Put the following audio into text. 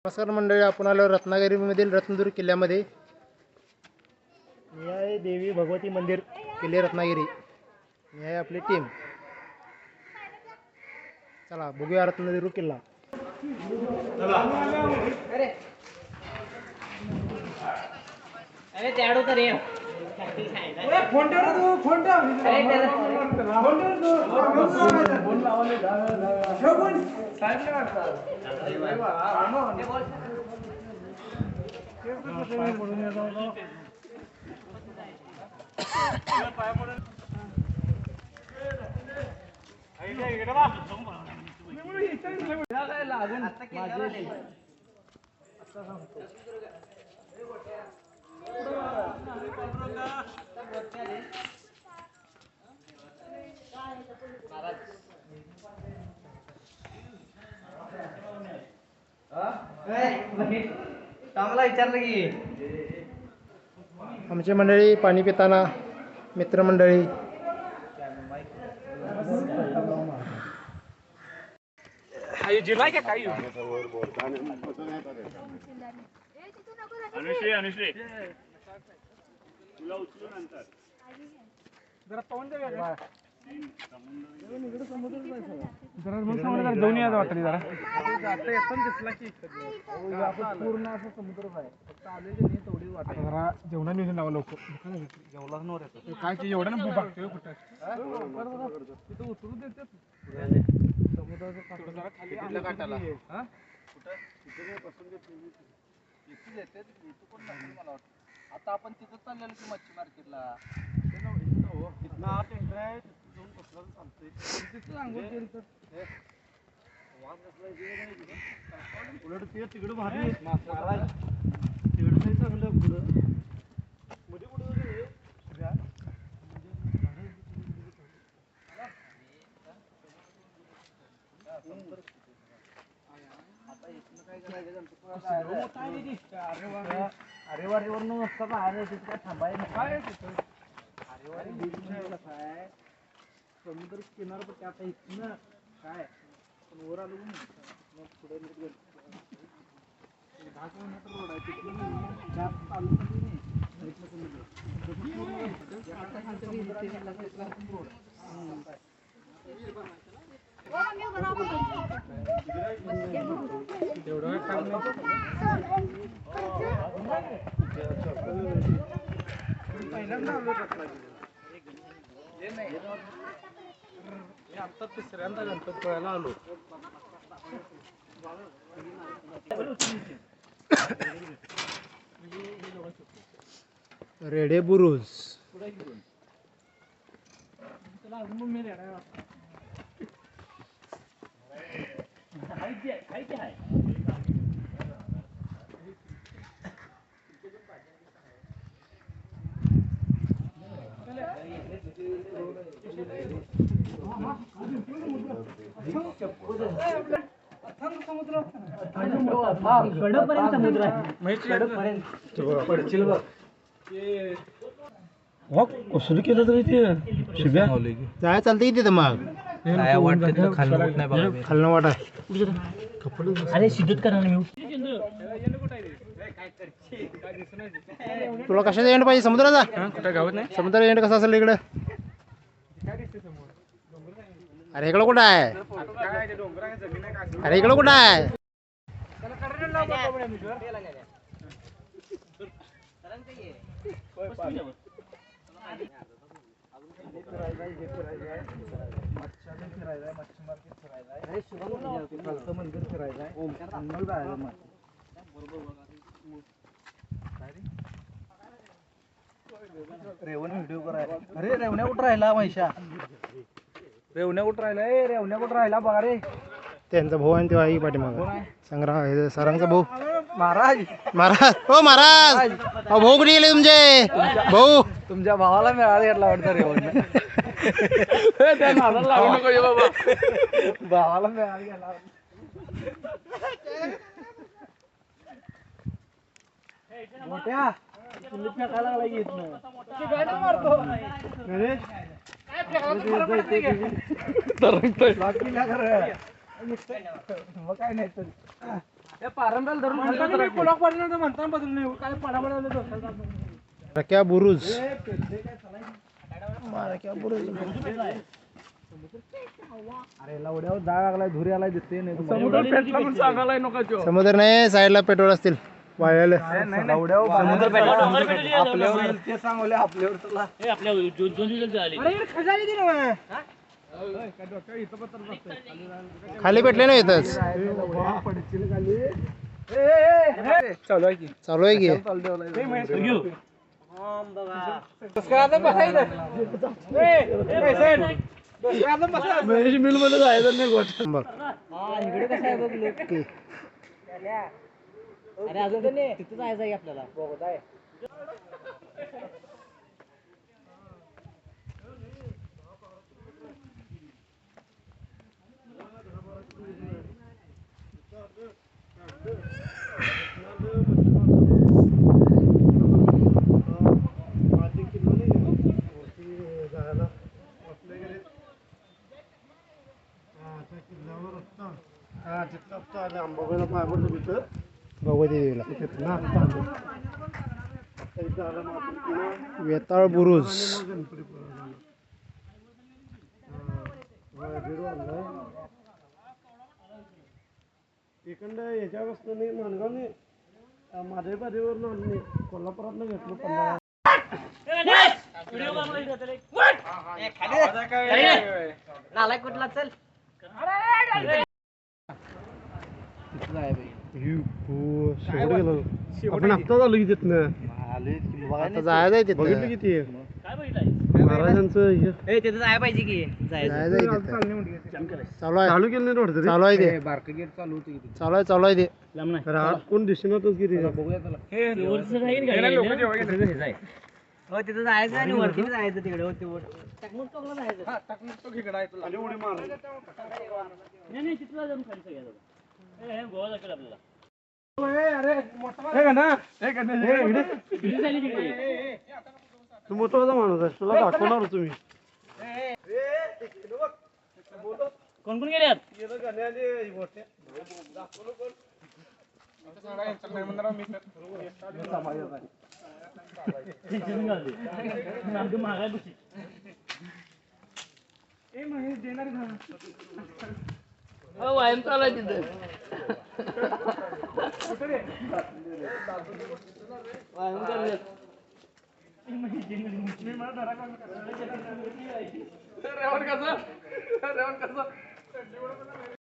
नमस्कार मंडळी, आपण आलो रत्नागिरीमधील रत्नदुर्ग किल्ल्यामध्ये. हे आहे देवी भगवती मंदिर, किल्ले रत्नागिरी. ही आहे आपली टीम. चला बघूया रत्नागिरी किल्ला. अरे त्याडू तर रे फोन ठेव तू फोन ठेव फोन लावले ठेव फोन साईडला काढता पाय पडून येतो पाय पडून इकडे बा लागून आता केलं आता सांगतो चांगला विचारलं की आमची मंडळी पाणी पिताना मित्रमंडळी. जिल्हा काय काही अनुश्री तुला उचलून आणतात जरा पाहून जाऊया जाऊन या वाटत जरा दिसला की पूर्ण असं समुद्रच आहे फक्त आले नाही तेवढी वाटत जरा जेवणा नियोजन लावा लोक जेवलाच नव्हतं काय की एवढं ना बघतोय कुठं तिथं उचलून देतात समुद्राचं जरा खाली काटाला आता आपण तिथं चाललेलो की मच्छी मार्केटला उलट ते तिकडं भारी तिकडं नाही चांगलं पुढं मध्ये कुठं आता इथनं काय करायचं अरेवारीवर नसता बाहेर तिथं काय थांबायचं काय अरेवारी बीच काय समुद्र किनार पण आता इथनं काय पण वर आलो मग पुढे 10 किलोमीटर रोड आहे तिथून चालू पहिल्यांदा आलो आता तिसऱ्यांदा गणपतपुळ्याला आलो. रेडे बुरुज कडपर्यंत समुद्र आहे पडचिल बघ कसं केलं तरी ते शिब्या जाय चालतं तिथं मग खालनं वाट आहे. अरे शिजत करा ना तुला कशाचा एंड पाहिजे? समुद्राचा? कुठं गावात नाही समुद्र एंड कसा असेल इकडं? अरे इकडं कुठं आहे? अरे इकडं कुठं आहे? मंदिर फिरायचं रेवण व्हिडिओ करायला. अरे रेवण्या कुठं राहिला महिषा? रेवण्या कुठं राहिला? रेवण्या कुठं राहिला बघा रे. त्यांचा भाऊ आणि तेव्हा आई पाठीमाग संग्राम सरांचा भाऊ महाराज महाराज. हो महाराज, भाऊ कुठे गेले तुमचे? भाऊ तुमच्या भावाला मिळाला घेतला वाटतं रेवण लावू नको बाबा भावाला मिळाला गेला मोठ्या तुला फेकायला लागला की इथनं मग काय नाही तर रक्या बुरुज रक्या बुरुज अरे लावड्यावर जाळ लागलाय धुरी आलाय दिसते नाही समुद्र पेटला म्हणून सांगायला नको जो समुद्र नाही साईडला पेट्रोल असतील वाळलेलं समुद्र पेटला आपल्यावर येईल ते सांगले आपल्यावर तुला हे आपल्या दोन दिवस झाले खाली पेटले ना इथंच पडशील खाली चालू आहे की चालू आहे की मिल मध्ये जायचं नाही गोष्ट बघ अरे अजून तिथं जायचं आहे आपल्याला भगवती देवीला वेताळ बुरुज इकडं याच्यापासून नाही मानगाव नाही माझ्या बाजूवर आणले कोल्हापुरातनं घेतलं 15 नालाय कुठला चल आपण आत्ता झालो की तिथनं आता जायचं आहे बघितलं तिथं किती काय बघितलाय महाराजांचं हे तिथं जायला पाहिजे की जायचं आहे तिथं चालू आहे चालू केलं नाही वाटतं रे चालू आहे ते बारकं गेट चालू होतं की चालू आहे ते लांब नाही तर आज कोण दिसणारच की रे बघूया त्याला हो तिथं जायचं आणि वरती जायचं तिकडे होती वर टकमुक टोकला जायचं आणि उडी मार नाही तिथला जाऊन खाली सगळ्या हे गोवा दाखल आपल्याला तू मोठा माणूस आहे तुला दाखवणार तुम्ही कोण कोण गेल्यात महागाय बशी व्यायाम चालू आहे तिथं व्यायाम करण्यात